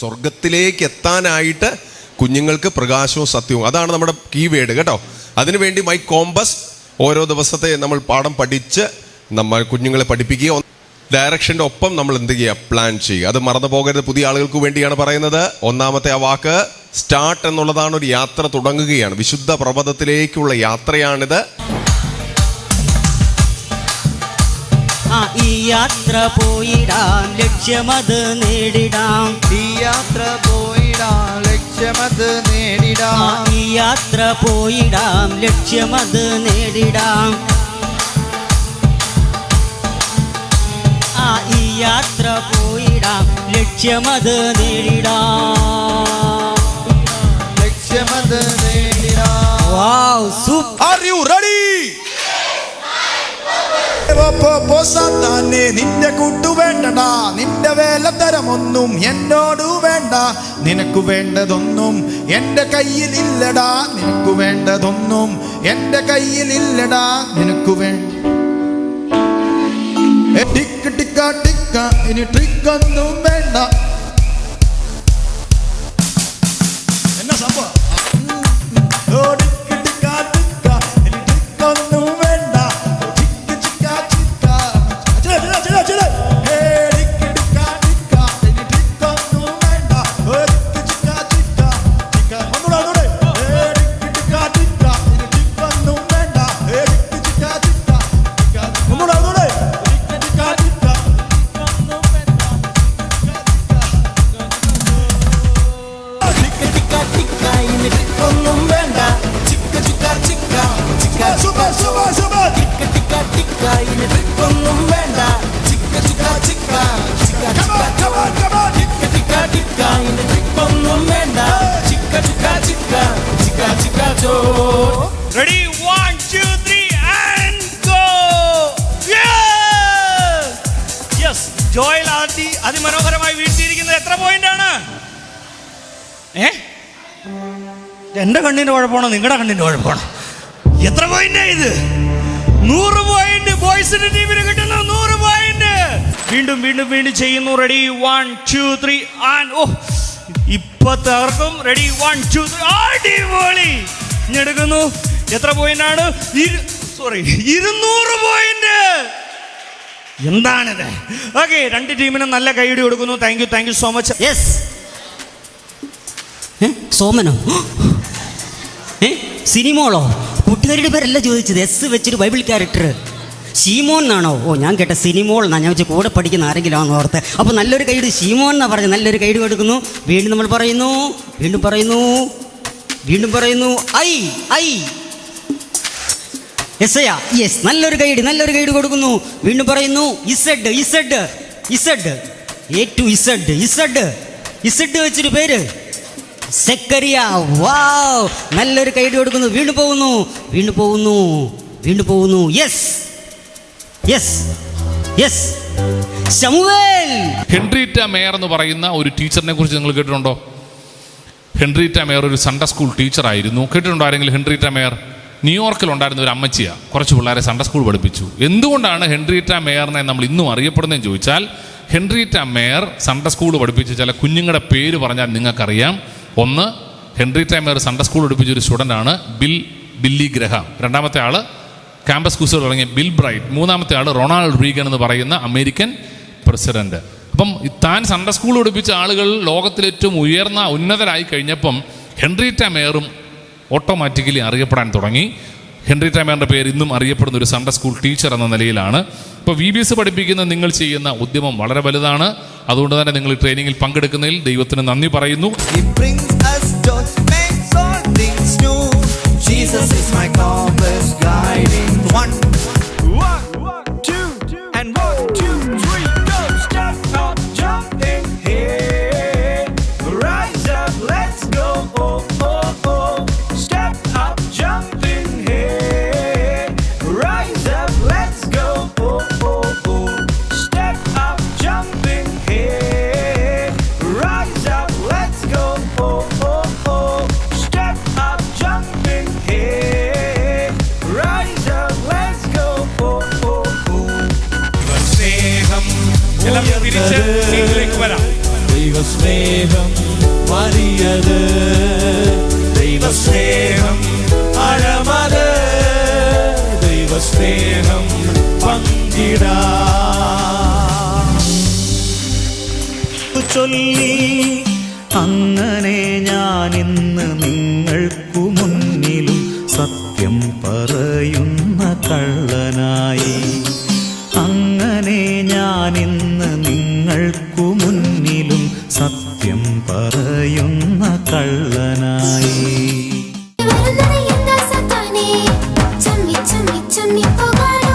സ്വർഗത്തിലേക്ക് എത്താനായിട്ട് കുഞ്ഞുങ്ങൾക്ക് പ്രകാശവും സത്യവും, അതാണ് നമ്മുടെ കീവേഡ് കേട്ടോ. അതിനുവേണ്ടി മൈ കോമ്പസ് ഓരോ ദിവസത്തെ നമ്മൾ പാഠം പഠിച്ച് നമ്മൾ കുഞ്ഞുങ്ങളെ പഠിപ്പിക്കുക. ഡയറക്ഷൻ്റെ ഒപ്പം നമ്മൾ എന്ത് ചെയ്യുക, പ്ലാൻ ചെയ്യുക. അത് മറന്നു പോകരുത്. പുതിയ ആളുകൾക്ക് വേണ്ടിയാണ് പറയുന്നത്. ഒന്നാമത്തെ ആ വാക്ക് സ്റ്റാർട്ട് എന്നുള്ളതാണ്. ഒരു യാത്ര തുടങ്ങുകയാണ്, വിശുദ്ധ പ്രപദത്തിലേക്കുള്ള യാത്രയാണിത്. ഈ യാത്ര പോയിടാം, ലക്ഷ്യമത് നേടിടാം. ഈ യാത്ര പോയിടാം, ലക്ഷ്യമത് നേടിടാം. ഈ യാത്ര പോയിടാം, ലക്ഷ്യമത് നേടിടാം. ഈ യാത്ര പോയിടാം, ലക്ഷ്യമത് നേടിടാം. ലക്ഷ്യമത് നേടിടാം. വാവ്, സൂപ്പർ. Are you ready? സാത്താനെ, നിന്റെ കൂട്ടു വേണ്ടടാ, നിന്റെ വേലത്തരമൊന്നും എന്നോട് വേണ്ട. നിനക്ക് വേണ്ടതൊന്നും എന്റെ കയ്യിൽ ഇല്ലടാ, നിനക്ക് വേണ്ടതൊന്നും എന്റെ കയ്യിൽ ഇല്ലടാ. നിനക്ക് വേണ്ട ടിക്ക ടിക്ക ടിക്ക, ഇനി ട്രിക്കൊന്നും വേണ്ട. എന്നാ സംഭവം? Ready, 1, 2, 3 and go. Yes, Joel അതിമനോഹരമായി വീഴ്ത്തിയിരിക്കുന്നത് എത്ര പോയിന്റ് ആണ്? എന്റെ കണ്ണിന്റെ കുഴപ്പമാണോ നിങ്ങളുടെ കണ്ണിന്റെ കുഴപ്പമാണോ? എത്ര പോയിന്റ് ഇത്? 100 പോയിന്റ് ബോയ്സിന്റെ ടീമിന് കിട്ടുന്നു. 100 പോയിന്റ്. വീണ്ടും വീണ്ടും വീണ്ടും ചെയ്യുന്നു. റെഡി, 1, 2, 3 and ഇപ്പൊ തകർക്കും. റെഡി, 1, 2, 3. അടിപൊളി. എടുക്കുന്നു. എത്ര പോയിന്റ് ആണ്? 200 പോയിന്റ്. എന്താണിത്? ഓക്കെ, രണ്ട് ടീമിനും നല്ല കൈയടി കൊടുക്കുന്നു. Thank you so much. Yes. സോമനോ? സിനിമോളോ? കൂട്ടുകാരുടെ പേരല്ല ചോദിച്ചത്. എസ് വെച്ചൊരു ബൈബിൾ ക്യാരക്ടർ. ഷീമോൻ എന്നാണോ? ഓ, ഞാൻ കേട്ട സിനിമോൾ എന്നാ. ഞാൻ വെച്ച് കൂടെ പഠിക്കുന്ന ആരെങ്കിലും ആണെന്ന് ഓർത്ത്. അപ്പോൾ നല്ലൊരു കൈഡ് ഷീമോൻ എന്നാ പറഞ്ഞത്. നല്ലൊരു കൈഡ് കൊടുക്കുന്നു. വീണ്ടും നമ്മൾ പറയുന്നു, വീണ്ടും പറയുന്നു, വീണ്ടും പറയുന്നു. ഐ എസ്ഐയാ. യെസ്, നല്ലൊരു ഗൈഡ് കൊടുക്കുന്നു. വീണ്ടും പറയുന്നു. ഇസഡ് വെച്ചൊരു പേര് സെക്കറിയ. വാവ്, നല്ലൊരു ഗൈഡ് കൊടുക്കുന്നു. വീണ്ടും പോകുന്നു. യെസ് ശമുവേൽ. ഹെൻറിറ്റ മേയർ എന്ന് പറയുന്ന ഒരു ടീച്ചറിനെ കുറിച്ച് നിങ്ങൾ കേട്ടിട്ടുണ്ടോ? ഹെൻറിറ്റ മേയർ ഒരു സൺഡേ സ്കൂൾ ടീച്ചറായിരുന്നു. കേട്ടിട്ടുണ്ടോ ആരെങ്കിലും? ഹെൻറിറ്റ മേയർ ന്യൂയോർക്കിലുണ്ടായിരുന്ന ഒരു അമ്മച്ചിയാണ്. കുറച്ച് പിള്ളേരെ സൺഡേ സ്കൂൾ പഠിപ്പിച്ചു. എന്തുകൊണ്ടാണ് ഹെൻറിറ്റ മേയറിനെ നമ്മൾ ഇന്നും അറിയപ്പെടുന്നതെന്ന് ചോദിച്ചാൽ, ഹെൻറിറ്റ മേയർ സൺഡേ സ്കൂൾ പഠിപ്പിച്ച ചില കുഞ്ഞുങ്ങളുടെ പേര് പറഞ്ഞാൽ നിങ്ങൾക്കറിയാം. ഒന്ന്, ഹെൻറിറ്റ മേയർ സൺഡേ സ്കൂൾ പഠിപ്പിച്ച ഒരു സ്റ്റുഡൻ്റാണ് ബില്ലി ഗ്രഹാം. രണ്ടാമത്തെ ആള് ക്യാമ്പസ് ക്വിസിൽ ഇറങ്ങിയ ബിൽ ബ്രൈറ്റ്. മൂന്നാമത്തെ ആള് റൊണാൾഡ് റീഗൻ എന്ന് പറയുന്ന അമേരിക്കൻ പ്രസിഡന്റ്. അപ്പം താൻ സൺഡേ സ്കൂൾ പഠിപ്പിച്ച ആളുകൾ ലോകത്തിലേറ്റവും ഉന്നതരായി കഴിഞ്ഞപ്പം ഹെൻറിറ്റ മേയറും ഓട്ടോമാറ്റിക്കലി അറിയപ്പെടാൻ തുടങ്ങി. ഹെൻറിറ്റ മേയറിൻ്റെ പേര് ഇന്നും അറിയപ്പെടുന്ന ഒരു സൺഡേ സ്കൂൾ ടീച്ചർ എന്ന നിലയിലാണ്. ഇപ്പോൾ VBS പഠിപ്പിക്കുന്ന നിങ്ങൾ ചെയ്യുന്ന ഉദ്യമം വളരെ വലുതാണ്. അതുകൊണ്ട് തന്നെ നിങ്ങൾ ട്രെയിനിങ്ങിൽ പങ്കെടുക്കുന്നതിൽ ദൈവത്തിന് നന്ദി പറയുന്നു. Jesus is my compass guiding. 1, 2, and 1, 2, 3, go. Step up, jumping here. Rise up, let's go. Step up, jumping here. Rise up, let's go. Step up, jumping here. Rise up, let's go. Step up, jumping here. Rise up, let's go. സ്നേഹം വലിയത്, ദൈവസ്നേഹം ആഴമത്, ദൈവസ്നേഹം പങ്കിടാം. ചൊല്ലി അങ്ങനെ ഞാൻ ഇന്ന് നിങ്ങൾക്കു മുന്നിലും സത്യം പറയുന്ന കള്ളനായി. അങ്ങനെ ഞാൻ ഇന്ന് നിങ്ങൾക്കു മുന്നിലും സത്യം പറയുന്ന കള്ളനായി.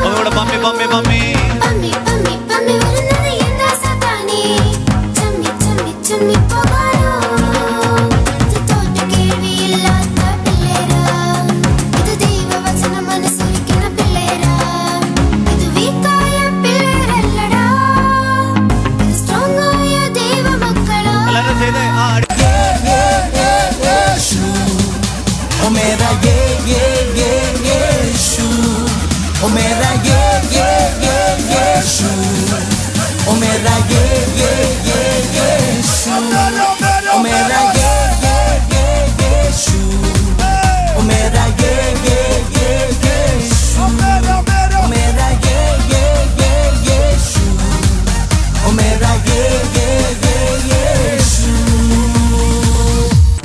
ഒന്നുകൂടെ പമ്മി പമ്മി പമ്മി. എല്ലാരും ചെയ്തേ. O mera Yeshu, o mera Yeshu, o mera Yeshu, o mera Yeshu, o mera Yeshu, o mera Yeshu, o mera Yeshu.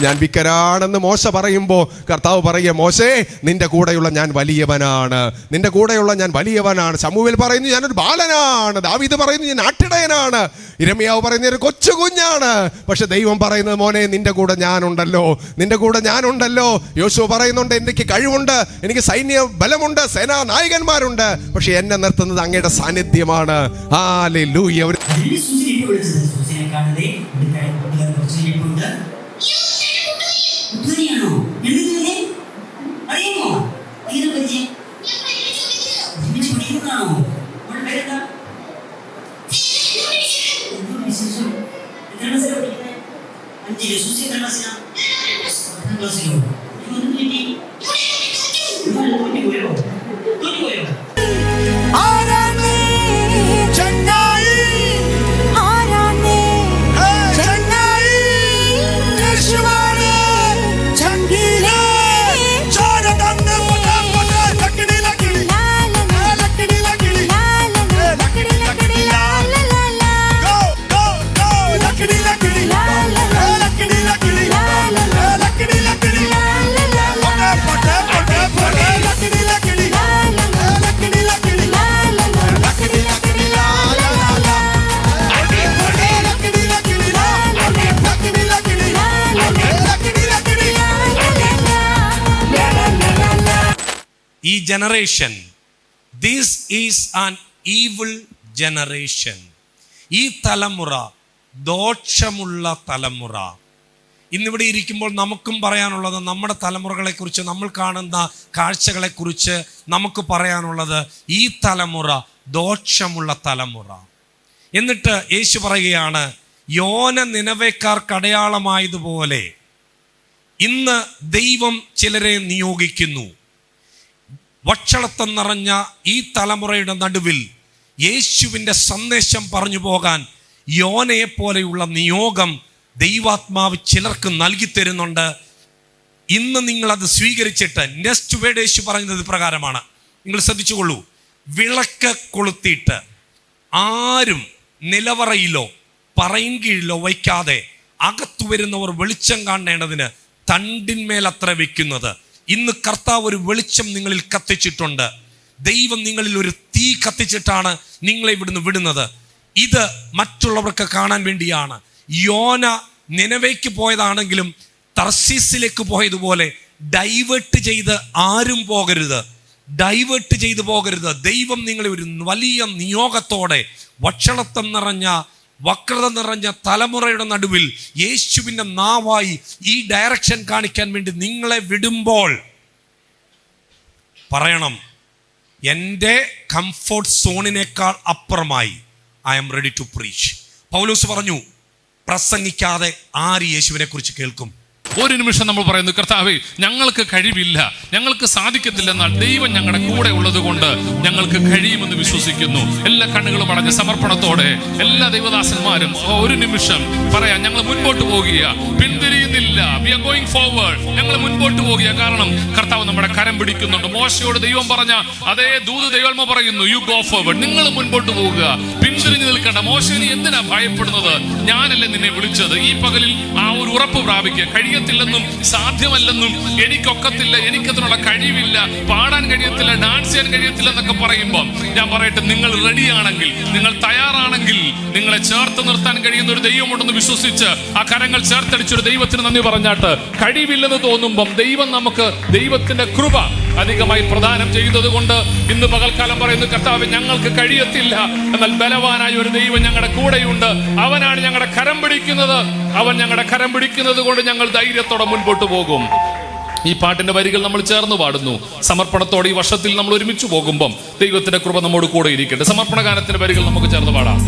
ഞാൻ വിക്കരാണെന്ന് മോശ പറയുമ്പോ കർത്താവ് പറയുക, മോശേ നിന്റെ കൂടെയുള്ള ഞാൻ വലിയവനാണ്, നിന്റെ കൂടെയുള്ള ഞാൻ വലിയവനാണ്. ശമൂവേൽ പറയുന്നു ഞാനൊരു ബാലനാണ്, ദാവീദ് പറയുന്നു ഞാൻ ആട്ടിടയനാണ്, ഇരമ്യാവ് പറയുന്ന ഒരു കൊച്ചു കുഞ്ഞാണ്. പക്ഷെ ദൈവം പറയുന്നത് മോനെ നിന്റെ കൂടെ ഞാനുണ്ടല്ലോ, നിന്റെ കൂടെ ഞാനുണ്ടല്ലോ. യോശുവ പറയുന്നുണ്ട് എനിക്ക് കഴിവുണ്ട്, എനിക്ക് സൈന്യ ബലമുണ്ട്, സേനാ നായകന്മാരുണ്ട്, പക്ഷെ എന്നെ നിർത്തുന്നത് അങ്ങയുടെ സാന്നിധ്യമാണ്. ഹല്ലേലൂയ. ഉദ്ധരിയാണോ? എന്തിനെ അറിയുമോ? ഏത് പരിചയം? ഒരുമിച്ച് പഠിക്കുന്നതാണോ? അവളുടെ പേരെന്താ? എന്തോ വിശേഷം? എത്ര ക്ലാസ്സിലാ പഠിക്കുന്നത്? 5 സുസി എത്ര ക്ലാസ്സിലാ? 10 ക്ലാസ്സിലോ? ഇതൊന്നും കിട്ടി? തോറ്റുപോയോ? ഈ generation, this is an evil generation. ഈ തലമുറ ദോഷമുള്ള തലമുറ. ഇന്നിവിടെ ഇരിക്കുമ്പോൾ നമുക്കും പറയാനുള്ളത്, നമ്മുടെ തലമുറകളെക്കുറിച്ച്, നമ്മൾ കാണുന്ന കാഴ്ചകളെക്കുറിച്ച് നമുക്ക് പറയാനുള്ളത്, ഈ തലമുറ ദോഷമുള്ള തലമുറ. എന്നിട്ട് യേശു പറയുകയാണ്, യോന നിനവേക്കാർക്ക് അടയാളമായതുപോലെ ഇന്ന് ദൈവം ചിലരെ നിയോഗിക്കുന്നു. വഷളത്വം നിറഞ്ഞ ഈ തലമുറയുടെ നടുവിൽ യേശുവിൻ്റെ സന്ദേശം പറഞ്ഞു പോകാൻ യോനയെ പോലെയുള്ള നിയോഗം ദൈവാത്മാവ് ചിലർക്ക് നൽകി തരുന്നുണ്ട്. ഇന്ന് നിങ്ങളത് സ്വീകരിച്ചിട്ട്, നെക്സ്റ്റ് വേർഡ് യേശു പറഞ്ഞത് പ്രകാരമാണ്, നിങ്ങൾ ശ്രദ്ധിച്ചുകൊള്ളൂ. വിളക്ക് കൊളുത്തിയിട്ട് ആരും നിലവറയിലോ പറയിൻകീഴിലോ വയ്ക്കാതെ അകത്തു വരുന്നവർ വെളിച്ചം കാണേണ്ടതിന് തണ്ടിന്മേൽ അത്ര വെക്കുന്നത്. ഇന്ന് കർത്താവ് ഒരു വെളിച്ചം നിങ്ങളിൽ കത്തിച്ചിട്ടുണ്ട്. ദൈവം നിങ്ങളിൽ ഒരു തീ കത്തിച്ചിട്ടാണ് നിങ്ങളെ ഇവിടുന്ന് വിടുന്നത്. ഇത് മറ്റുള്ളവർക്ക് കാണാൻ വേണ്ടിയാണ്. യോന നിനവേക്ക് പോയതാണെങ്കിലും തർശീസിലേക്ക് പോയതുപോലെ ഡൈവേർട്ട് ചെയ്ത് ആരും പോകരുത്, ഡൈവേർട്ട് ചെയ്തു പോകരുത്. ദൈവം നിങ്ങളെ ഒരു വലിയ നിയോഗത്തോടെ വഷളത്വം നിറഞ്ഞ, വക്രത നിറഞ്ഞ തലമുറയുടെ നടുവിൽ യേശുവിൻ്റെ നാവായി ഈ ഡയറക്ഷൻ കാണിക്കാൻ വേണ്ടി നിങ്ങളെ വിടുമ്പോൾ പറയണം, എൻ്റെ കംഫോർട്ട് സോണിനേക്കാൾ അപ്പുറമായി I am ready to preach. Paulose പറഞ്ഞു, പ്രസംഗിക്കാതെ ആര് യേശുവിനെ കുറിച്ച് കേൾക്കും? ഒരു നിമിഷം നമ്മൾ പറയുന്നു, കർത്താവേ ഞങ്ങൾക്ക് കഴിവില്ല, ഞങ്ങൾക്ക് സാധിക്കത്തില്ലെന്നാൽ ദൈവം ഞങ്ങളുടെ കൂടെ ഉള്ളത് കൊണ്ട് ഞങ്ങൾക്ക് കഴിയുമെന്ന് വിശ്വസിക്കുന്നു. എല്ലാ കണ്ണുകളും അടഞ്ഞ സമർപ്പണത്തോടെ എല്ലാ ദൈവദാസന്മാരും ഒരു നിമിഷം പറയാം, ഞങ്ങൾ മുൻപോട്ട് പോകുക, പിന്തിരിയുന്നില്ല. We are going forward. ഞങ്ങൾ മുൻപോട്ട് പോകുക, കാരണം കർത്താവ് നമ്മുടെ കരം പിടിക്കുന്നുണ്ട്. മോശയോട് ദൈവം പറഞ്ഞ അതേ ദൂത് ദൈവം പറയുന്നു, യു ഗോ ഫോർവേഡ്. നിങ്ങൾ മുൻപോട്ട് പോകുക, പിന്തിരിഞ്ഞു നിൽക്കേണ്ട. മോശെ, നീ എന്തിനാ ഭയപ്പെടുന്നത്? ഞാനല്ലേ നിന്നെ വിളിച്ചത്. ഈ പകലിൽ ആ ഒരു ഉറപ്പ് പ്രാപിക്കുക. കഴിയത്തില്ലെന്നും സാധ്യമല്ലെന്നും എനിക്കൊക്കത്തില്ല, എനിക്കതിനുള്ള കഴിവില്ല, പാടാൻ കഴിയത്തില്ല, ഡാൻസ് ചെയ്യാൻ കഴിയത്തില്ല എന്നൊക്കെ പറയുമ്പോൾ ഞാൻ പറയട്ടെ, നിങ്ങൾ റെഡിയാണെങ്കിൽ, നിങ്ങൾ തയ്യാറാണെങ്കിൽ നിങ്ങളെ ചേർത്ത് നിർത്താൻ കഴിയുന്ന ഒരു ദൈവമുണ്ടെന്ന് വിശ്വസിച്ച് ആ കരങ്ങൾ ചേർത്തടിച്ചൊരു ദൈവത്തിന് നന്ദി പറഞ്ഞാട്ട്, കഴിവില്ലെന്ന് തോന്നുമ്പം ദൈവം നമുക്ക് ദൈവത്തിന്റെ കൃപ അധികമായി പ്രദാനം ചെയ്യുന്നത് കൊണ്ട് ഇന്ന് പകൽക്കാലം പറയുന്നു, കർത്താവ് ഞങ്ങൾക്ക് കഴിയത്തില്ല, എന്നാൽ ബലവാനായ ഒരു ദൈവം ഞങ്ങളുടെ കൂടെയുണ്ട്. അവനാണ് ഞങ്ങളുടെ കരം പിടിക്കുന്നത്. അവൻ ഞങ്ങളുടെ കരം പിടിക്കുന്നത് കൊണ്ട് ഞങ്ങൾ ധൈര്യത്തോടെ മുൻപോട്ട് പോകും. ഈ പാട്ടിന്റെ വരികൾ നമ്മൾ ചേർന്ന് പാടുന്നു. സമർപ്പണത്തോടെ ഈ വർഷത്തിൽ നമ്മൾ ഒരുമിച്ച് പോകുമ്പം ദൈവത്തിന്റെ കൃപ നമ്മോട് കൂടെ ഇരിക്കട്ടെ. സമർപ്പണ ഗാനത്തിന്റെ വരികൾ നമുക്ക് ചേർന്ന് പാടാം.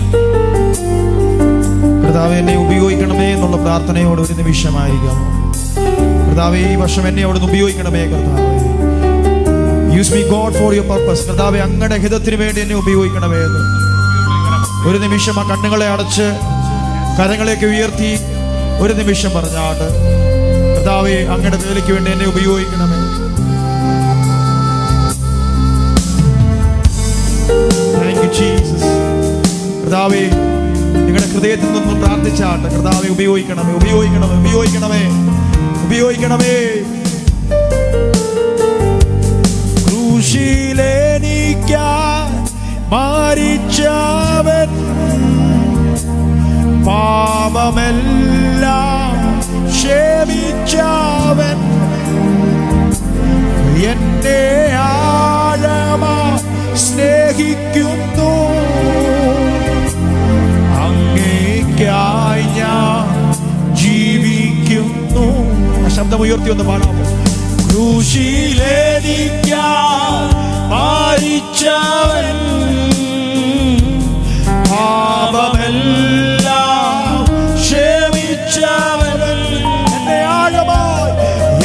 കർത്താവേ, എന്നെ ഉപയോഗിക്കണമേ എന്നുള്ള പ്രാർത്ഥനയോട് ഒരു നിമിഷമായിരിക്കാം. കർത്താവേ, ഈ വർഷം എന്നെ അവിടുന്ന് ഉപയോഗിക്കണമേ. കർത്താവേ, use me God for your purpose. കർത്താവേ, അങ്ങയുടെ ഹിതത്തിന് വേണ്ടി എന്നെ ഉപയോഗിക്കണമേ എന്ന് ഒരു നിമിഷം ആ കണ്ണുകളെ അടച്ച് കരങ്ങളേക്ക് ഉയർത്തി ഒരു നിമിഷം പറഞ്ഞാണ്ട്, കർത്താവേ, അങ്ങയുടെ വേലയ്ക്ക് വേണ്ടി എന്നെ ഉപയോഗിക്കണമേ. Thank you Jesus. കർത്താവേ, നിങ്ങളുടെ ഹൃദയത്തിൽ നിന്നും പ്രാർത്ഥിച്ചാട്ട്, കർത്താവേ, ഉപയോഗിക്കണമേ, ഉപയോഗിക്കണമേ, ഉപയോഗിക്കണമേ, ഉപയോഗിക്കണമേ. ക്രൂശിലെനിക്കായി മരിച്ചവൻ, പാപമെല്ലാം ക്ഷമിച്ചവൻ, എന്നെ ആഴമായി സ്നേഹിക്കുന്നു. അങ്ങേയ്ക്കായി ഞാൻ ജീവിക്കുന്നു. ആ ശബ്ദം ഉയർത്തി ഒന്ന് പാടാമോ? ക്രൂശിലെനിക്കായി മരിച്ചവൻ, പാപമെല്ലാം ക്ഷമിച്ചവൻ,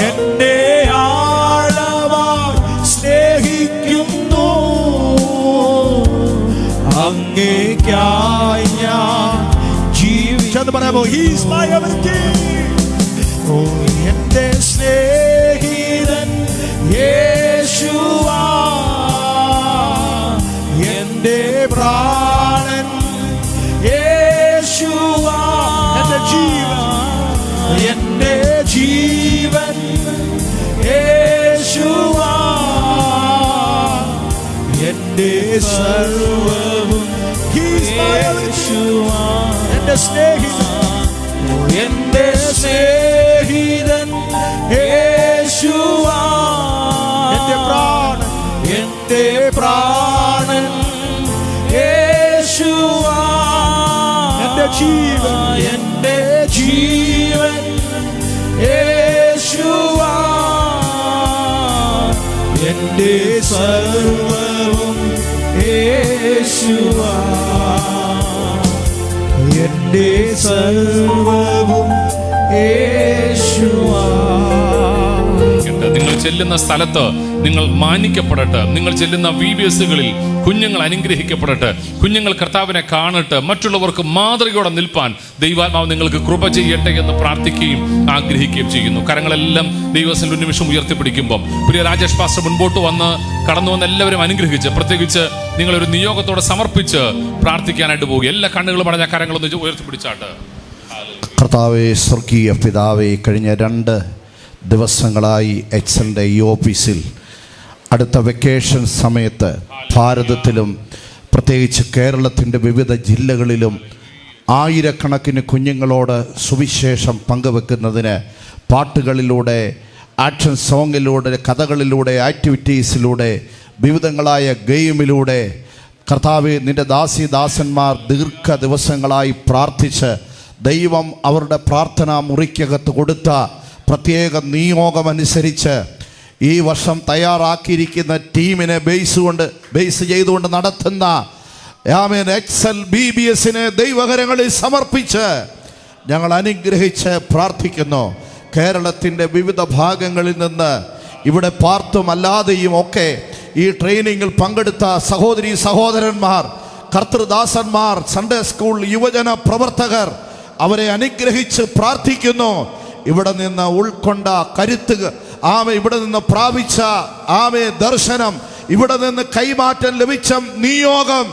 എന്നെ ആഴമായി സ്നേഹിക്കുന്നു. അങ്ങേയ്ക്കായി ഞാൻ ജീവിച്ചെന്ന് പറയാമോ? He's my everything. ഓ, എന്റെ സ്നേഹിതൻ യേശുവാ, എന്റെ പ്രാണൻ യേശുവാ, എന്റെ ജീവൻ യേശുവാ, എന്റെ സർവ്വവും യേശുവാ, എന്റെ സ്നേഹിതൻ യേശുവാ, എന്റെ പ്രാണൻ യേശുവാ, എന്റെ ജീവൻ യേശുവാ, എന്റെ സർവ്വവും യേശുവാ, എന്റെ സർവ്വവും യേശുവാ. നിങ്ങൾ ചെല്ലുന്ന സ്ഥലത്ത് നിങ്ങൾ മാനിക്കപ്പെടട്ടെ. നിങ്ങൾ ചെല്ലുന്ന VBSകളിൽ കുഞ്ഞുങ്ങൾ അനുഗ്രഹിക്കപ്പെടട്ടെ. കുഞ്ഞുങ്ങൾ കർത്താവിനെ കാണട്ടെ. മറ്റുള്ളവർക്ക് മാതൃകയോടെ നിൽപ്പാൻ ദൈവാത്മാവ് നിങ്ങൾക്ക് കൃപ ചെയ്യട്ടെ എന്ന് പ്രാർത്ഥിക്കുകയും ആഗ്രഹിക്കുകയും ചെയ്യുന്നു. കരങ്ങളെല്ലാം ദൈവത്തിൽ ഒരു നിമിഷം ഉയർത്തിപ്പിടിക്കുമ്പോൾ പ്രിയ രാജേഷ് പാസ്റ്റർ മുൻപോട്ട് വന്ന് കടന്നു വന്ന് എല്ലാവരും അനുഗ്രഹിച്ച്, പ്രത്യേകിച്ച് നിങ്ങളൊരു നിയോഗത്തോടെ സമർപ്പിച്ച് പ്രാർത്ഥിക്കാനായിട്ട് പോകുക. എല്ലാ കണ്ണുകളും അടഞ്ഞ കരങ്ങളൊന്ന് ഉയർത്തിപ്പിടിച്ചാട്ട്. കർത്താവേ, സ്വർഗീയ പിതാവേ, കഴിഞ്ഞ 2 ദിവസങ്ങളായി എക്സലിൻ്റെ ഈ ഓഫീസിൽ അടുത്ത വെക്കേഷൻ സമയത്ത് ഭാരതത്തിലും പ്രത്യേകിച്ച് കേരളത്തിൻ്റെ വിവിധ ജില്ലകളിലും ആയിരക്കണക്കിന് കുഞ്ഞുങ്ങളോട് സുവിശേഷം പങ്കുവെക്കുന്നതിന് പാട്ടുകളിലൂടെ, ആക്ഷൻ സോങ്ങിലൂടെ, കഥകളിലൂടെ, ആക്ടിവിറ്റീസിലൂടെ, വിവിധങ്ങളായ ഗെയിമിലൂടെ കർത്താവേ, നിൻ്റെ ദാസന്മാർ ദീർഘ ദിവസങ്ങളായി പ്രാർത്ഥിച്ച് ദൈവം അവരുടെ പ്രാർത്ഥനാ മുറിക്കകത്ത് കൊടുത്ത പ്രത്യേക നിയോഗമനുസരിച്ച് ഈ വർഷം തയ്യാറാക്കിയിരിക്കുന്ന ടീമിനെ ബേസ് ചെയ്തുകൊണ്ട് നടത്തുന്ന എക്സൽ BBSനെ ദൈവകരങ്ങളിൽ സമർപ്പിച്ച് ഞങ്ങൾ അനുഗ്രഹിച്ച് പ്രാർത്ഥിക്കുന്നു. കേരളത്തിൻ്റെ വിവിധ ഭാഗങ്ങളിൽ നിന്ന് ഇവിടെ പാർത്തും അല്ലാതെയും ഒക്കെ ഈ ട്രെയിനിങ്ങിൽ പങ്കെടുത്ത സഹോദരി സഹോദരന്മാർ, കർത്തൃദാസന്മാർ, സൺഡേ സ്കൂൾ യുവജന പ്രവർത്തകർ, അവരെ അനുഗ്രഹിച്ച് പ്രാർത്ഥിക്കുന്നു. ഇവിടെ നിന്ന് ഉൾക്കൊണ്ട കരുത്ത്, ഇവിടെ നിന്ന് പ്രാപിച്ച ദർശനം, ഇവിടെ നിന്ന് കൈമാറ്റം ലഭിച്ച നിയോഗം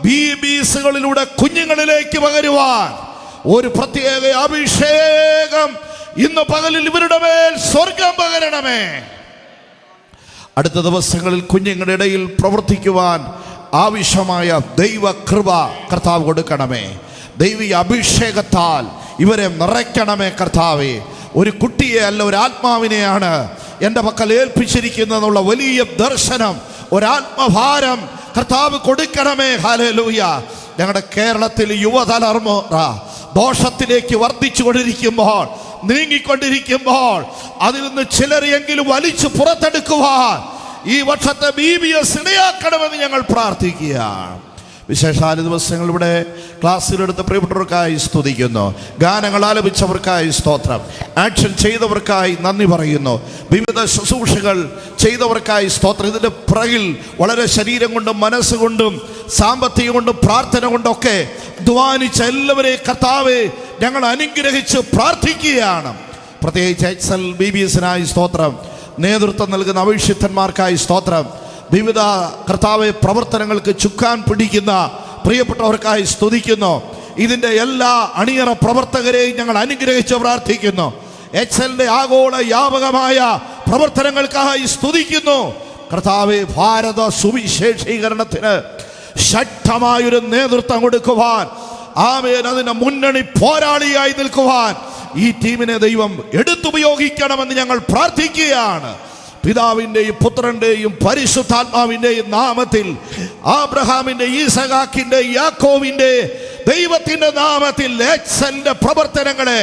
BBSകളിലൂടെ കുഞ്ഞുങ്ങളിലേക്ക് പകരുവാൻ ഒരു പ്രത്യേക അഭിഷേകം ഇന്ന് പകലിൽ ഇവരുടെ മേൽ സ്വർഗം പകരണമേ. അടുത്ത ദിവസങ്ങളിൽ കുഞ്ഞുങ്ങളുടെ ഇടയിൽ പ്രവർത്തിക്കുവാൻ ആവശ്യമായ ദൈവകൃപ കർത്താവ് കൊടുക്കണമേ. ദൈവിക അഭിഷേകത്താൽ ഇവരെ നിറയ്ക്കണമേ കർത്താവേ. ഒരു കുട്ടിയെ അല്ല, ഒരു ആത്മാവിനെയാണ് എൻ്റെ പക്കൽ ഏൽപ്പിച്ചിരിക്കുന്നതെന്നുള്ള വലിയ ദർശനം, ഒരാത്മഭാരം കർത്താവ് കൊടുക്കണമേ. ഹല്ലേലൂയ. ഞങ്ങളുടെ കേരളത്തിൽ യുവതലമുറ ദോഷത്തിലേക്ക് വർദ്ധിച്ചു കൊണ്ടിരിക്കുമ്പോൾ, നീങ്ങിക്കൊണ്ടിരിക്കുമ്പോൾ, അതിൽ നിന്ന് ചിലരെങ്കിലും വലിച്ചു പുറത്തെടുക്കുവാൻ ഈ വർഷത്തെ BBS ഇടയാക്കണമെന്ന് ഞങ്ങൾ പ്രാർത്ഥിക്കുകയാണ്. വിശേഷാല ദിവസങ്ങൾ ഇവിടെ ക്ലാസ്സിലെടുത്ത പ്രിയപ്പെട്ടവർക്കായി സ്തുതിക്കുന്നു. ഗാനങ്ങൾ ആലപിച്ചവർക്കായി സ്തോത്രം. ആക്ഷൻ ചെയ്തവർക്കായി നന്ദി പറയുന്നു. വിവിധ ശുശ്രൂഷകൾ ചെയ്തവർക്കായി സ്തോത്രം. ഇതിൻ്റെ പിറകിൽ വളരെ ശരീരം കൊണ്ടും മനസ്സുകൊണ്ടും സാമ്പത്തികം കൊണ്ടും പ്രാർത്ഥന കൊണ്ടൊക്കെ അധ്വാനിച്ച എല്ലാവരെയും കർത്താവെ ഞങ്ങൾ അനുഗ്രഹിച്ച് പ്രാർത്ഥിക്കുകയാണ്. പ്രത്യേകിച്ച് എക്സൽ BBSനായി സ്തോത്രം. നേതൃത്വം നൽകുന്ന അഭിഷിക്തന്മാർക്കായി സ്തോത്രം. വിവിധ കർത്താവെ പ്രവർത്തനങ്ങൾക്ക് ചുക്കാൻ പിടിക്കുന്ന പ്രിയപ്പെട്ടവർക്കായി സ്തുതിക്കുന്നു. ഇതിൻ്റെ എല്ലാ അണിയറ പ്രവർത്തകരെയും ഞങ്ങൾ അനുഗ്രഹിച്ച് പ്രാർത്ഥിക്കുന്നു. എക്സലിൻ്റെ ആഗോള വ്യാപകമായ പ്രവർത്തനങ്ങൾക്കായി സ്തുതിക്കുന്നു. കർത്താവെ, ഭാരത സുവിശേഷീകരണത്തിന് ശക്തമായൊരു നേതൃത്വം കൊടുക്കുവാൻ, അതിൻ്റെ മുന്നണി പോരാളിയായി നിൽക്കുവാൻ ഈ ടീമിനെ ദൈവം എടുത്തുപയോഗിക്കണമെന്ന് ഞങ്ങൾ പ്രാർത്ഥിക്കുകയാണ്. പിതാവിൻ്റെയും പുത്രൻ്റെയും പരിശുദ്ധാത്മാവിൻ്റെയും നാമത്തിൽ, ആബ്രഹാമിൻ്റെ, ഈസഹാക്കിൻ്റെ, യാക്കോവിൻ്റെ ദൈവത്തിൻ്റെ നാമത്തിൽ എക്സലിൻ്റെ പ്രവർത്തനങ്ങളെ,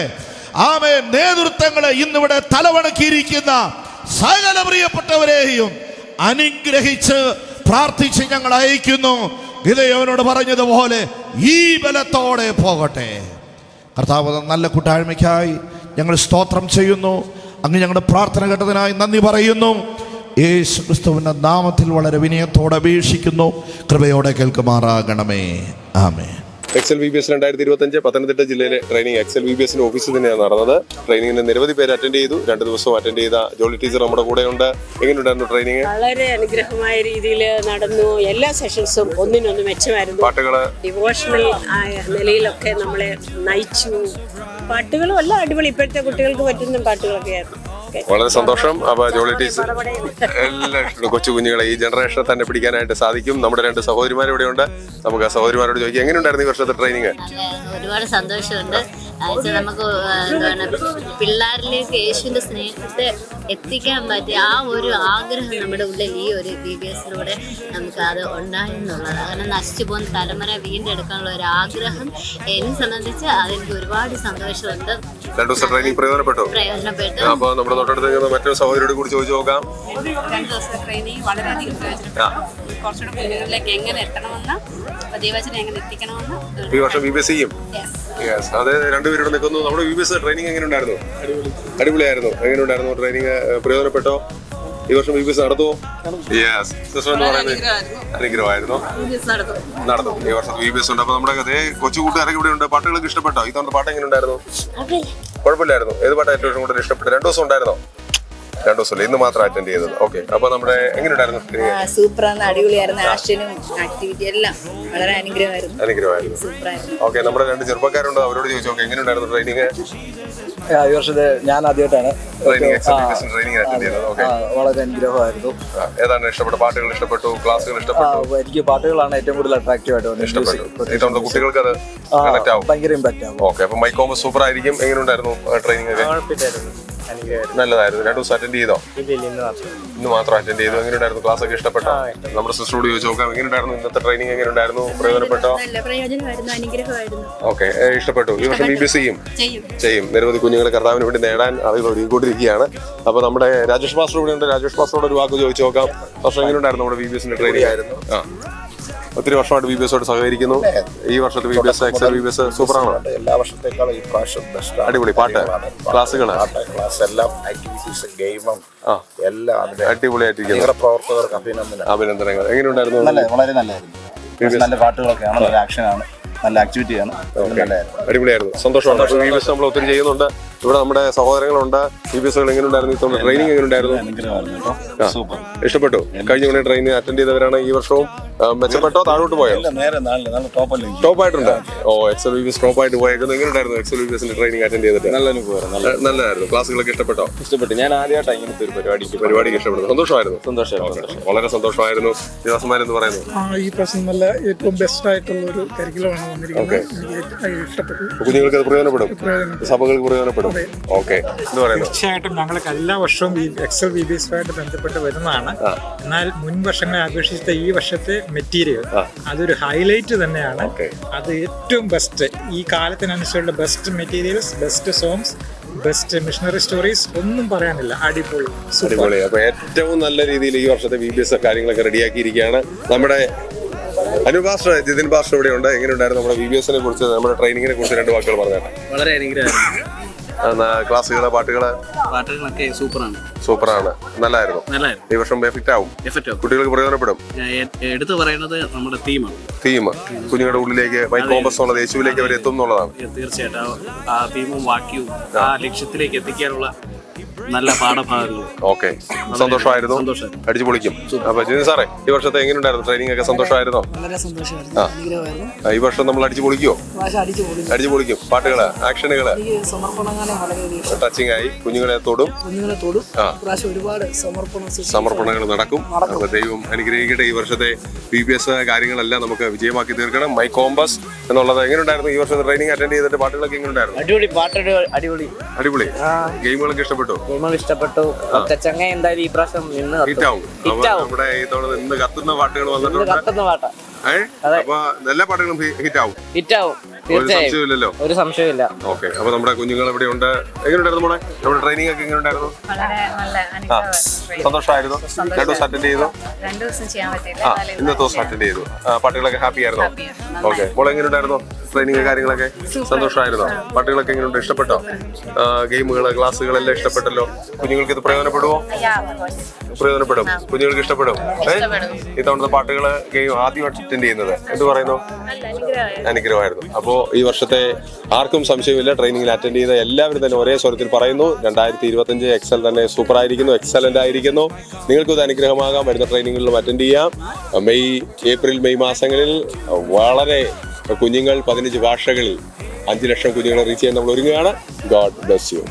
നേതൃത്വങ്ങളെ, ഇന്നിവിടെ തലവണക്കിയിരിക്കുന്ന സകല പ്രിയപ്പെട്ടവരെയും അനുഗ്രഹിച്ച് പ്രാർത്ഥിച്ച് ഞങ്ങൾ അയക്കുന്നു. ഗിദെയോനോട് പറഞ്ഞതുപോലെ ഈ ബലത്തോടെ പോകട്ടെ. കർത്താവ് നല്ല കൂട്ടായ്മയ്ക്കായി ഞങ്ങൾ സ്തോത്രം ചെയ്യുന്നു. അങ്ങ് ഞങ്ങളുടെ പ്രാർത്ഥന കേട്ടതിനായി നന്ദി പറയുന്നു. യേശു ക്രിസ്തുവിൻ്റെ നാമത്തിൽ വളരെ വിനയത്തോടെ അപേക്ഷിക്കുന്നു. കൃപയോടെ കേൾക്കുമാറാകണമേ. ആമേൻ. എക്സൽ BBS 2025 പത്തനംതിട്ട ജില്ലയിലെ ട്രെയിനിങ് എക്സൽ BBSന്റെ ഓഫീസിൽ തന്നെയാണ് നടന്നത്. ട്രെയിനിങ്ങിന് നിരവധി പേര് അറ്റൻഡ് ചെയ്തു. 2 ദിവസവും അറ്റൻഡ് ചെയ്ത ജോളി ടീച്ചർ നമ്മുടെ കൂടെ ഉണ്ട്. എങ്ങനെയുണ്ടായിരുന്നു ട്രെയിനിങ്? വളരെ അനുഗ്രഹമായ രീതിയിൽ നടന്നു. എല്ലാ സെഷൻസും ഒന്നിനൊന്ന് മെച്ചമായിരുന്നു. പാട്ടുകള് ഡിവോഷണൽ ആയ നിലയിലൊക്കെ നമ്മളെ നയിച്ചു. പാട്ടുകളും എല്ലാം അടിപൊളി. ഇപ്പോഴത്തെ കുട്ടികൾക്ക് പറ്റുന്ന പാട്ടുകളൊക്കെ ആയിരുന്നു. വളരെ സന്തോഷം. അപ്പൊ ജോളി ടീച്ചർ എല്ലാം കൊച്ചു കുഞ്ഞുങ്ങളെ ഈ ജനറേഷനെ തന്നെ പിടിക്കാനായിട്ട് സാധിക്കും. നമ്മുടെ 2 സഹോദരിമാർ ഇവിടെ ഉണ്ട്. നമുക്ക് ആ സഹോദരിമാരോട് ചോദിക്കാം, എങ്ങനെയുണ്ടായിരുന്നു ഈ വർഷത്തെ ട്രെയിനിങ്? ഒരുപാട് സന്തോഷമുണ്ട്. നമുക്ക് എന്താണ് പിള്ളേരിലേക്ക് യേശുവിൻ്റെ സ്നേഹത്തെ എത്തിക്കാൻ പറ്റിയ ആ ഒരു ആഗ്രഹം നമ്മുടെ ഉള്ളിൽ ഈ ഒരു BBSലൂടെ നമുക്ക് അത് ഉണ്ടായെന്നുള്ളത്. അങ്ങനെ നശിച്ചു പോകുന്ന തലമുറ വീണ്ടെടുക്കാനുള്ള ഒരു ആഗ്രഹം എന്നെ സംബന്ധിച്ച് അതെനിക്ക് ഒരുപാട് സന്തോഷമുണ്ട്. 2 ദിവസം ട്രെയിനിങ് പ്രയോജനപ്പെട്ടു. അപ്പോൾ നമ്മുടെ തൊട്ടടുത്ത് മറ്റൊരു സഹോദരിയോട് കൂടി ചോദിച്ചു നോക്കാം. 2 ദിവസത്തെ ട്രെയിനിങ് വളരെയധികം പ്രയോജനപ്പെട്ടു. കുറച്ചുകൂടെ കുഞ്ഞുങ്ങളിലേക്ക് എങ്ങനെ എത്തണമെന്ന്, ദൈവവചനം എങ്ങനെ എത്തിക്കണമെന്ന് ഈ വർഷം BBS ചെയ്യും. അതെ, 2 പേരോട് നിൽക്കുന്നു. നമ്മുടെ BBS ട്രെയിനിങ് എങ്ങനെയുണ്ടായിരുന്നു? അടിപൊളിയായിരുന്നു. എങ്ങനെയുണ്ടായിരുന്നു ട്രെയിനിങ്? പ്രയോജനപ്പെട്ടോ? ഈ വർഷം BBS നടത്തുമോ? അനുഗ്രഹമായിരുന്നു. നടന്നു. ഈ വർഷം BBS ഉണ്ട്. അപ്പൊ നമ്മുടെ കൊച്ചു കൂട്ടുകാരൊക്കെ ഇവിടെ ഉണ്ട്. പാട്ടുകളൊക്കെ ഇഷ്ടപ്പെട്ടോ? ഈ തവണ പാട്ട് എങ്ങനെയുണ്ടായിരുന്നു? കുഴപ്പമില്ലായിരുന്നു. ഏത് പാട്ടാണ് ഏറ്റവും കൂടുതൽ ഇഷ്ടപ്പെട്ടത്? 2 ദിവസം ഉണ്ടായിരുന്നോ? 2 ദിവസമല്ല, ഇന്ന് മാത്രം അറ്റൻഡ് ചെയ്തത്. ഓക്കെ. അപ്പൊ നമ്മുടെ എങ്ങനെയുണ്ടായിരുന്നു? സൂപ്പറാണ്, അടിപൊളിയായിരുന്നു. ആക്ഷനും ആക്ടിവിറ്റി എല്ലാം വളരെ അനുഗ്രഹമായിരുന്നു. സൂപ്പറായിരുന്നു. ഓക്കെ. നമ്മുടെ 2 ചെറുപ്പക്കാരുണ്ട്, അവരോട് ചോദിച്ചു നോക്കാം, എങ്ങനെയുണ്ടായിരുന്നു ട്രെയിനിങ്? ഈ വർഷത്തെ ഞാൻ ആദ്യമായിട്ടാണ് ട്രെയിനിങ് അറ്റൻഡ് ചെയ്തത്. വളരെ അനുഗ്രഹമായിരുന്നു. ഏതാണ് ഇഷ്ടപ്പെട്ട പാട്ടുകൾ? ഇഷ്ടപ്പെട്ടു? ക്ലാസ്സുകൾ ഇഷ്ടപ്പെട്ടു? എനിക്ക് പാട്ടുകളാണ് ഏറ്റവും കൂടുതൽ അട്രാക്റ്റീവ് ആയിട്ട് ഇഷ്ടപ്പെട്ടു. ഇത്തവണ കുട്ടികൾക്ക് അത് കണക്ട് ആവും. ഭയങ്കര ഇമ്പാക്റ്റ് ആവും. ഓക്കെ. അപ്പൊ മൈക്കോമ സൂപ്പർ ആയിരിക്കും. എങ്ങനെയുണ്ടായിരുന്നു ട്രെയിനിങ് ഒക്കെ? നല്ലതായിരുന്നു. 2 ദിവസം അറ്റൻഡ് ചെയ്തോ? ഇന്ന് മാത്രം അറ്റൻഡ് ചെയ്തു. എങ്ങനെയുണ്ടായിരുന്നു? ക്ലാസ് ഒക്കെ ഇഷ്ടപ്പെട്ടോ? നമ്മുടെ സിസ്റ്ററോട് ചോദിച്ചു നോക്കാം, എങ്ങനെയുണ്ടായിരുന്നു ഇന്നത്തെ ട്രെയിനിങ്? എങ്ങനെയുണ്ടായിരുന്നു? പ്രയോജനപ്പെട്ടോ? ഓക്കെ. ഇഷ്ടപ്പെട്ടു. ഈ വർഷം BBS ചെയ്യും. നിരവധി കുഞ്ഞുങ്ങളെ കർത്താവിന് വേണ്ടി നേടാൻ ആളുകൾ ഒരുങ്ങിക്കൊണ്ടിരിക്കുകയാണ്. അപ്പൊ നമ്മുടെ രാജേഷ് മാസ്റ്റർ ഇവിടെ ഉണ്ട്. രാജേഷ് മാസ്റ്ററോട് ഒരു വാക്ക് ചോദിച്ചു നോക്കാം. പക്ഷേ എങ്ങനെയുണ്ടായിരുന്നു നമ്മുടെ BBSന്റെ ട്രെയിനിങ്? ഒത്തിരി വർഷമായിട്ട് VBS ഓട് സഹകരിക്കുന്നു. ഈ വർഷത്തെ VBS എക്സൽ VBS സൂപ്പറാണോ? എല്ലാ വർഷത്തേക്കാളും ഈ പ്രാവശ്യം ബെസ്റ്റ്. അടിപൊളി പാട്ട് ക്ലാസ്സുകൾ ക്ലാസ് എല്ലാം ആക്ടിവിറ്റീസ് ഗെയിമും എല്ലാം അടിപൊളിയായിട്ടിരിക്കുന്നു. പ്രവർത്തകർക്ക് അഭിനന്ദനങ്ങൾ. എങ്ങനെയുണ്ടായിരുന്നു? വളരെ നല്ലതായിരുന്നു. നല്ല പാട്ടുകളൊക്കെയാണ്, നല്ല ആക്ഷനാണ്, നല്ല ആക്ടിവിറ്റിയാണ്. അടിപൊളിയായിരുന്നു. സന്തോഷമാണ്. VBS നമ്മൾ ഒത്തിരി ചെയ്യുന്നുണ്ട്. ഇവിടെ നമ്മുടെ സഹോദരങ്ങളുണ്ട്. VBSകൾ എങ്ങനെയുണ്ടായിരുന്നു? ഇത്തവണ ട്രെയിനിങ് എങ്ങനെയുണ്ടായിരുന്നു? ഇഷ്ടപ്പെട്ടു. കഴിഞ്ഞ തവണ ട്രെയിനിങ് അറ്റൻഡ് ചെയ്തവരാണ്. ഈ വർഷവും മെച്ചപ്പെട്ടോ താഴോട്ട് പോയോ? ടോപ്പായിട്ടുണ്ട്. എക്സൽ VBS ടോപ്പായിട്ട് പോയേക്കുന്നു. എങ്ങനെയുണ്ടായിരുന്നു എക്സൽ VBSന്റെ ട്രെയിനിങ് അറ്റൻഡ് ചെയ്തിട്ട്? നല്ലതായിരുന്നു. ക്ലാസ്സുകളൊക്കെ ഇഷ്ടപ്പെട്ടോ? ഞാൻ ആദ്യമായിട്ടാണ് ഇങ്ങനത്തെ ഒരു പരിപാടിക്ക് ഇഷ്ടപ്പെടുന്നു. സന്തോഷമായിരുന്നു. വളരെ സന്തോഷമായിരുന്നു. ദിവസമാരെന്ന് പറയുന്നു ഈ പ്രശ്നം നല്ല ഏറ്റവും ബെസ്റ്റ് ആയിട്ടുള്ള ഒരു കരിക്കുലമാണ് വന്നിരിക്കുന്നത്. ഇഷ്ടപ്പെട്ടു. കുഞ്ഞുങ്ങൾക്ക് അത് പ്രയോജനപ്പെടും, സഭകൾക്ക് പ്രയോജനപ്പെടും. ഓക്കെ, എന്ന് പറയുന്നു. തീർച്ചയായിട്ടും ഞങ്ങൾക്ക് എല്ലാ വർഷവും എക്സൽ VBSുമായിട്ട് ബന്ധപ്പെട്ട് വരുന്നതാണ്. എന്നാൽ മുൻ വർഷങ്ങളെ അപേക്ഷിച്ച് ഈ വർഷത്തെ മെറ്റീരിയൽ അതൊരു ഹൈലൈറ്റ് തന്നെയാണ്. അത് ഏറ്റവും ബെസ്റ്റ്, ഈ കാലത്തിനനുസരിച്ചുള്ള best materials, best songs, best missionary stories, ഒന്നും പറയാനില്ല. അടിപൊളി. അപ്പൊ ഏറ്റവും നല്ല രീതിയിൽ ഈ വർഷത്തെ VBS കാര്യങ്ങളൊക്കെ റെഡിയാക്കിയിരിക്കുകയാണ്. നമ്മുടെ അനുപാസ്റ്റർ ജിതിൻ പാസ്റ്റർ ഇവിടെ ഉണ്ട്. എങ്ങനെയുണ്ടായിരുന്നു നമ്മുടെ VBSനെ കുറിച്ച്, നമ്മുടെ ട്രെയിനിങ്ങിനെ കുറിച്ച് 2 വാക്കുകൾ പറഞ്ഞേട്ടാ. വളരെ അനുഗ്രഹമായിരുന്നു. ക്ലാസ്സുകള് പാട്ടുകളൊക്കെ സൂപ്പറാണ്. നല്ലായിരുന്നു. ഈ വർഷം എഫക്റ്റ് ആവും, കുട്ടികൾക്ക് പ്രയോജനപ്പെടും. എടുത്തു പറയുന്നത് നമ്മുടെ തീം കുഞ്ഞുങ്ങളുടെ ഉള്ളിലേക്ക് കോമ്പസ് ഉള്ളത് യേശുവിലേക്ക് അവർ എത്തും എന്നുള്ളതാണ്. തീർച്ചയായിട്ടും ആ തീമും വാക്യവും ആ ലക്ഷ്യത്തിലേക്ക് എത്തിക്കാനുള്ള നല്ല പാഠഭാഗങ്ങൾ. ഓക്കെ, സന്തോഷമായിരുന്നു. അടിച്ചു പൊളിക്കും. അപ്പൊ ജിതിൻ സാറേ, ഈ വർഷത്തെ എങ്ങനെയുണ്ടായിരുന്നു ട്രെയിനിങ് ഒക്കെ? സന്തോഷമായിരുന്നോ? ഈ വർഷം നമ്മൾ അടിച്ചു പൊളിക്കുവോ? അടിച്ചു പൊളിക്കും. പാട്ടുകള്, ആക്ഷനുകള് ടച്ചിങ് ആയി. കുഞ്ഞുങ്ങളെ തൊടും. ഒരുപാട് സമർപ്പണങ്ങൾ നടക്കും. അപ്പൊ ദൈവം അനുഗ്രഹിക്കട്ടെ. ഈ വർഷത്തെ VBS കാര്യങ്ങളെല്ലാം നമുക്ക് വിജയമാക്കി തീർക്കണം. മൈ കോമ്പസ് എന്നുള്ളത് എങ്ങനെയുണ്ടായിരുന്നു? ഈ വർഷത്തെ ട്രെയിനിങ് അറ്റൻഡ് ചെയ്തിട്ട് പാട്ടുകളൊക്കെ എങ്ങനെയുണ്ടായിരുന്നു? അടിപൊളി. ഗെയിമുകളൊക്കെ ഇഷ്ടപ്പെട്ടു. എന്തായാലും ഈ പ്രാവശ്യം ഹിറ്റാവും. നമ്മുടെ ഈ തവണ ഇന്ന് കത്തുന്ന പാട്ടുകൾ വന്നിട്ടുണ്ട്. അപ്പൊ എല്ലാ പാട്ടുകളും ഹിറ്റാവും. ഒരു സംശയമില്ല. ഓക്കെ, അപ്പൊ നമ്മുടെ കുഞ്ഞുങ്ങൾ ഇവിടെ ഉണ്ട്. എങ്ങനെയുണ്ടായിരുന്നു മോളെ നമ്മുടെ ട്രെയിനിങ് ഒക്കെ? എങ്ങനെയുണ്ടായിരുന്നു? സന്തോഷമായിരുന്നു. 2 ദിവസം അറ്റൻഡ് ചെയ്തു. ഇന്നത്തെ ദിവസം അറ്റൻഡ് ചെയ്തു. പാട്ടുകളൊക്കെ ഹാപ്പി ആയിരുന്നോ? ഓക്കെ, മോളെ എങ്ങനെയുണ്ടായിരുന്നു ട്രെയിനിങ് കാര്യങ്ങളൊക്കെ? സന്തോഷമായിരുന്നോ? പാട്ടുകളൊക്കെ എങ്ങനെയുണ്ട്? ഇഷ്ടപ്പെട്ടോ? ഗെയിമുകള്, ക്ലാസ്സുകളെല്ലാം ഇഷ്ടപ്പെട്ടല്ലോ. കുഞ്ഞുങ്ങൾക്ക് ഇത് പ്രയോജനപ്പെടുമോ? പ്രയോജനപ്പെടും. കുഞ്ഞുങ്ങൾക്ക് ഇഷ്ടപ്പെടും. ഇത്തവണത്തെ പാട്ടുകള് ഗെയിം ആദ്യമായിട്ട് അറ്റൻഡ് ചെയ്യുന്നത് എന്ത് പറയുന്നു? അനുഗ്രഹമായിരുന്നു. അപ്പോ ഈ വർഷത്തെ ആർക്കും സംശയമില്ല, ട്രെയിനിങ്ങിൽ അറ്റൻഡ് ചെയ്ത എല്ലാവരും തന്നെ ഒരേ സ്വരത്തിൽ പറയുന്നു 2025 എക്സൽ തന്നെ സൂപ്പർ ആയിരിക്കുന്നു, എക്സലന്റ് ആയിരിക്കുന്നു. നിങ്ങൾക്കും ഇത് അനുഗ്രഹമാകാം. വരുന്ന ട്രെയിനിങ്ങുകളിലും അറ്റൻഡ് ചെയ്യാം. ഏപ്രിൽ മെയ് മാസങ്ങളിൽ വളരെ കുഞ്ഞുങ്ങൾ 15 ഭാഷകളിൽ 5 ലക്ഷം കുഞ്ഞുങ്ങളെ റീച്ച് ചെയ്യാൻ നമ്മൾ ഒരുങ്ങുകയാണ്. God bless you.